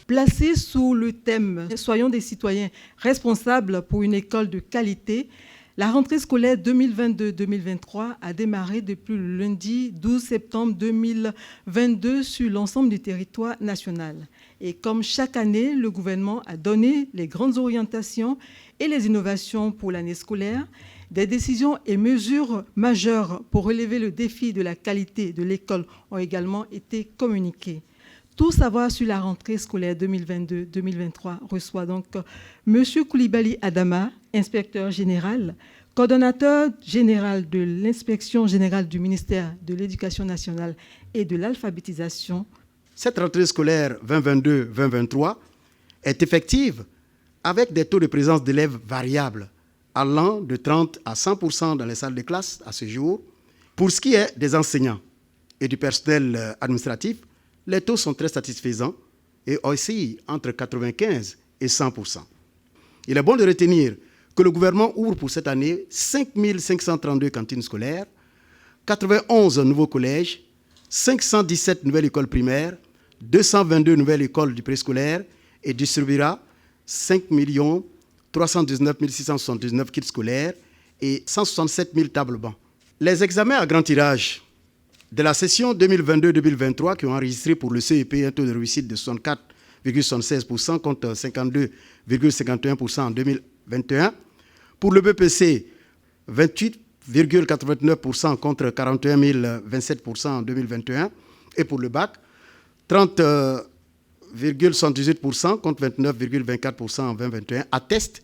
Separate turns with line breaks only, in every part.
Placée sous le thème « Soyons des citoyens responsables pour une école de qualité », la rentrée scolaire 2022-2023 a démarré depuis le lundi 12 septembre 2022 sur l'ensemble du territoire national. Et comme chaque année, le gouvernement a donné les grandes orientations et les innovations pour l'année scolaire. Des décisions et mesures majeures pour relever le défi de la qualité de l'école ont également été communiquées. Tout savoir sur la rentrée scolaire 2022-2023 reçoit donc M. Koulibaly Adama, inspecteur général, coordonnateur général de l'inspection générale du ministère de l'Éducation nationale et de l'alphabétisation.
Cette rentrée scolaire 2022-2023 est effective avec des taux de présence d'élèves variables, allant de 30 à 100% dans les salles de classe à ce jour. Pour ce qui est des enseignants et du personnel administratif, les taux sont très satisfaisants et oscillent entre 95 et 100%. Il est bon de retenir que le gouvernement ouvre pour cette année 5 532 cantines scolaires, 91 nouveaux collèges, 517 nouvelles écoles primaires, 222 nouvelles écoles du préscolaire et distribuera 5 319 679 kits scolaires et 167 000 tables bancs. Les examens à grand tirage de la session 2022-2023 qui ont enregistré pour le CEP un taux de réussite de 64,76% contre 52,51% en 2021. Pour le BPC, 28,89% contre 41,27% en 2021. Et pour le bac, 30,78% contre 29,24% en 2021 attestent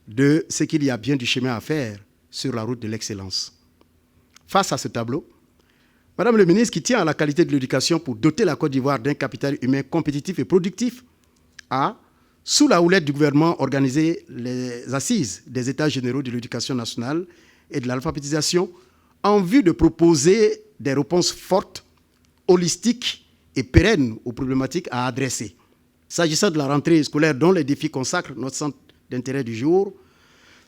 de ce qu'il y a bien du chemin à faire sur la route de l'excellence. Face à ce tableau, Madame le ministre, qui tient à la qualité de l'éducation pour doter la Côte d'Ivoire d'un capital humain compétitif et productif, a, sous la houlette du gouvernement, organisé les assises des États généraux de l'éducation nationale et de l'alphabétisation en vue de proposer des réponses fortes, holistiques et pérennes aux problématiques à adresser. S'agissant de la rentrée scolaire dont les défis consacrent notre centre d'intérêt du jour,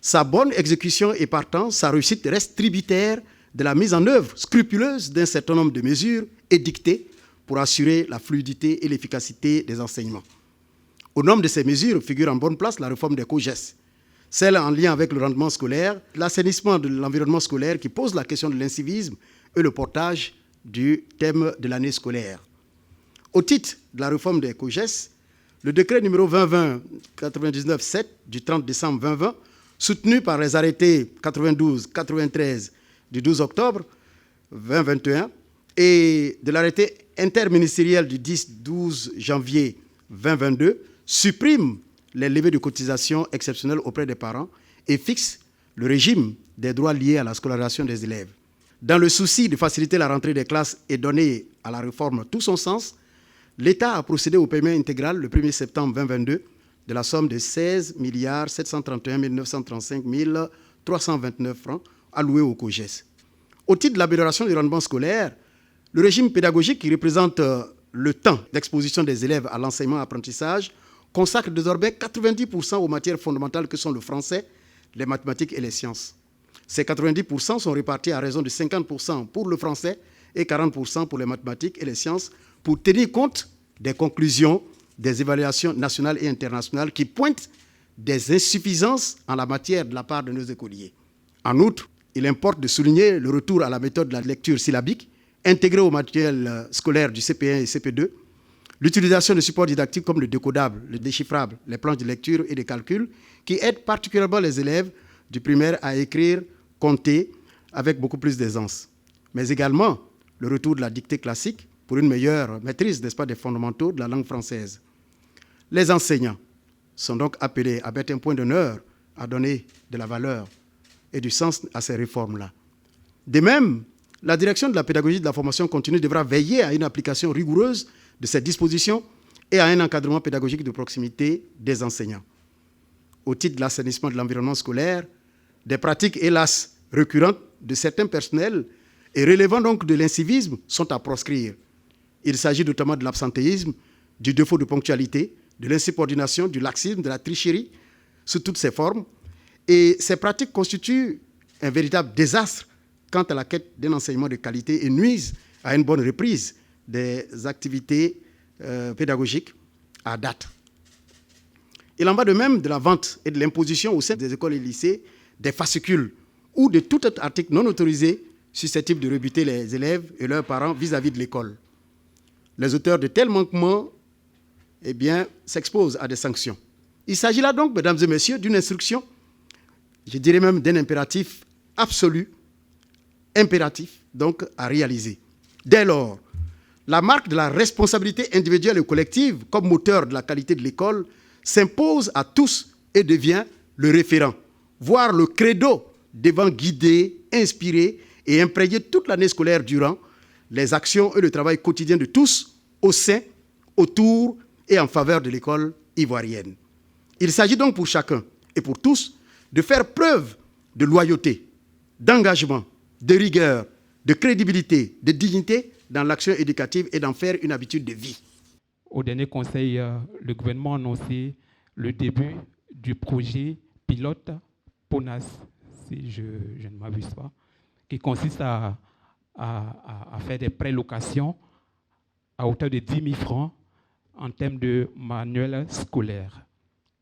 sa bonne exécution et partant, sa réussite reste tributaire de la mise en œuvre scrupuleuse d'un certain nombre de mesures édictées pour assurer la fluidité et l'efficacité des enseignements. Au nombre de ces mesures figure en bonne place la réforme des COGES, celle en lien avec le rendement scolaire, l'assainissement de l'environnement scolaire qui pose la question de l'incivisme et le portage du thème de l'année scolaire. Au titre de la réforme des COGES, le décret numéro 2020-99-7 du 30 décembre 2020, soutenu par les arrêtés 92-93 du 12 octobre 2021 et de l'arrêté interministériel du 10-12 janvier 2022, supprime les levées de cotisations exceptionnelles auprès des parents et fixe le régime des droits liés à la scolarisation des élèves. Dans le souci de faciliter la rentrée des classes et donner à la réforme tout son sens, l'État a procédé au paiement intégral le 1er septembre 2022 de la somme de 16 731 935 329 francs alloués au COGES. Au titre de l'amélioration du rendement scolaire, le régime pédagogique qui représente le temps d'exposition des élèves à l'enseignement-apprentissage consacre désormais 90% aux matières fondamentales que sont le français, les mathématiques et les sciences. Ces 90% sont répartis à raison de 50% pour le français et 40% pour les mathématiques et les sciences pour tenir compte des conclusions des évaluations nationales et internationales qui pointent des insuffisances en la matière de la part de nos écoliers. En outre, il importe de souligner le retour à la méthode de la lecture syllabique intégrée au matériel scolaire du CP1 et CP2, l'utilisation de supports didactiques comme le décodable, le déchiffrable, les planches de lecture et de calcul qui aident particulièrement les élèves du primaire à écrire, compter avec beaucoup plus d'aisance. Mais également le retour de la dictée classique pour une meilleure maîtrise, n'est-ce pas, des fondamentaux de la langue française. Les enseignants sont donc appelés à mettre un point d'honneur à donner de la valeur et du sens à ces réformes-là. De même, la direction de la pédagogie de la formation continue devra veiller à une application rigoureuse de ces dispositions et à un encadrement pédagogique de proximité des enseignants. Au titre de l'assainissement de l'environnement scolaire, des pratiques, hélas, récurrentes de certains personnels et relevant donc de l'incivisme sont à proscrire. Il s'agit notamment de l'absentéisme, du défaut de ponctualité, de l'insubordination, du laxisme, de la tricherie, sous toutes ses formes. Et ces pratiques constituent un véritable désastre quant à la quête d'un enseignement de qualité et nuisent à une bonne reprise des activités pédagogiques à date. Il en va de même de la vente et de l'imposition au sein des écoles et lycées des fascicules ou de tout autre article non autorisé susceptible de rebuter les élèves et leurs parents vis-à-vis de l'école. Les auteurs de tels manquements s'exposent à des sanctions. Il s'agit là donc, mesdames et messieurs, d'une instruction, je dirais même d'un impératif absolu, impératif donc à réaliser. Dès lors, la marque de la responsabilité individuelle et collective comme moteur de la qualité de l'école s'impose à tous et devient le référent, voire le credo devant guider, inspirer et imprégner toute l'année scolaire durant les actions et le travail quotidien de tous au sein, autour et en faveur de l'école ivoirienne. Il s'agit donc pour chacun et pour tous de faire preuve de loyauté, d'engagement, de rigueur, de crédibilité, de dignité dans l'action éducative et d'en faire une habitude de vie.
Au dernier conseil, le gouvernement a annoncé le début du projet pilote PONAS, si je ne m'abuse pas, qui consiste à faire des pré-locations à hauteur de 10 000 francs en termes de manuels scolaires.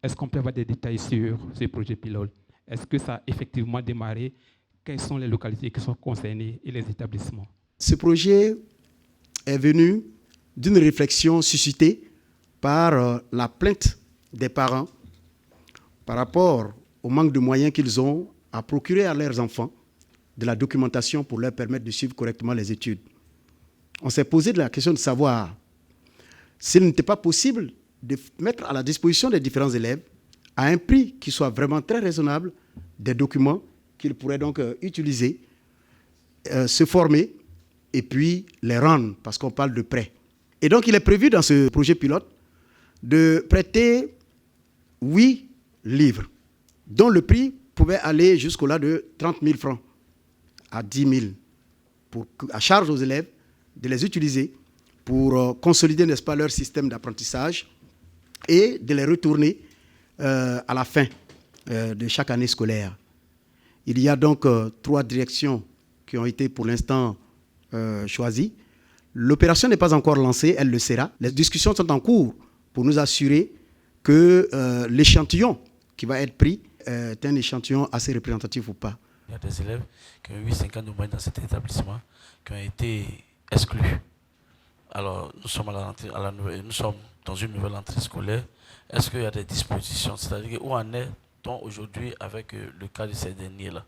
Est-ce qu'on peut avoir des détails sur ce projet pilote? Est-ce que ça a effectivement démarré? Quelles sont les localités qui sont concernées et les établissements?
Ce projet est venu d'une réflexion suscitée par la plainte des parents par rapport au manque de moyens qu'ils ont à procurer à leurs enfants de la documentation pour leur permettre de suivre correctement les études. On s'est posé la question de savoir s'il n'était pas possible de mettre à la disposition des différents élèves, à un prix qui soit vraiment très raisonnable, des documents qu'ils pourraient donc utiliser, se former et puis les rendre, parce qu'on parle de prêt. Et donc, il est prévu dans ce projet pilote de prêter 8 livres, dont le prix pouvait aller jusqu'au-delà de 30 000 francs à 10 000, à charge aux élèves de les utiliser pour consolider, n'est-ce pas, leur système d'apprentissage et de les retourner à la fin de chaque année scolaire. Il y a donc 3 directions qui ont été pour l'instant choisies. L'opération n'est pas encore lancée, elle le sera. Les discussions sont en cours pour nous assurer que l'échantillon qui va être pris est un échantillon assez représentatif ou pas.
Il y a des élèves qui ont eu 5 ans de moyenne dans cet établissement qui ont été exclus. Alors, nous sommes, nous sommes dans une nouvelle entrée scolaire. Est-ce qu'il y a des dispositions? C'est-à-dire, où en est-on aujourd'hui avec le cas de ces derniers-là?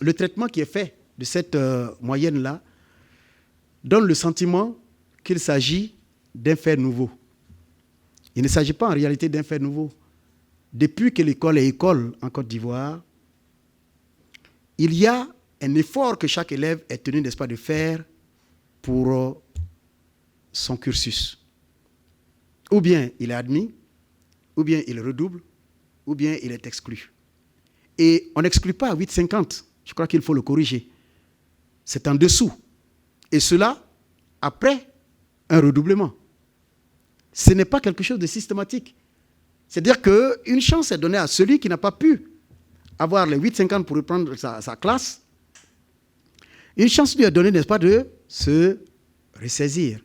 Le traitement qui est fait de cette moyenne-là donne le sentiment qu'il s'agit d'un fait nouveau. Il ne s'agit pas en réalité d'un fait nouveau. Depuis que l'école est école en Côte d'Ivoire, il y a un effort que chaque élève est tenu, n'est-ce pas, de faire pour son cursus. Ou bien il est admis, ou bien il redouble, ou bien il est exclu. Et on n'exclut pas à 8,50. Je crois qu'il faut le corriger. C'est en dessous. Et cela après un redoublement. Ce n'est pas quelque chose de systématique. C'est-à-dire qu'une chance est donnée à celui qui n'a pas pu avoir les 8,50 pour reprendre sa classe. Une chance lui est donnée, n'est-ce pas, de se ressaisir.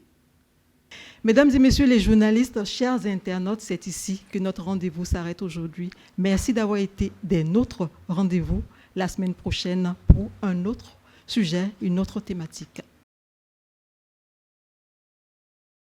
Mesdames et messieurs les journalistes, chers internautes, c'est ici que notre rendez-vous s'arrête aujourd'hui. Merci d'avoir été des nôtres. Rendez-vous la semaine prochaine pour un autre sujet, une autre thématique.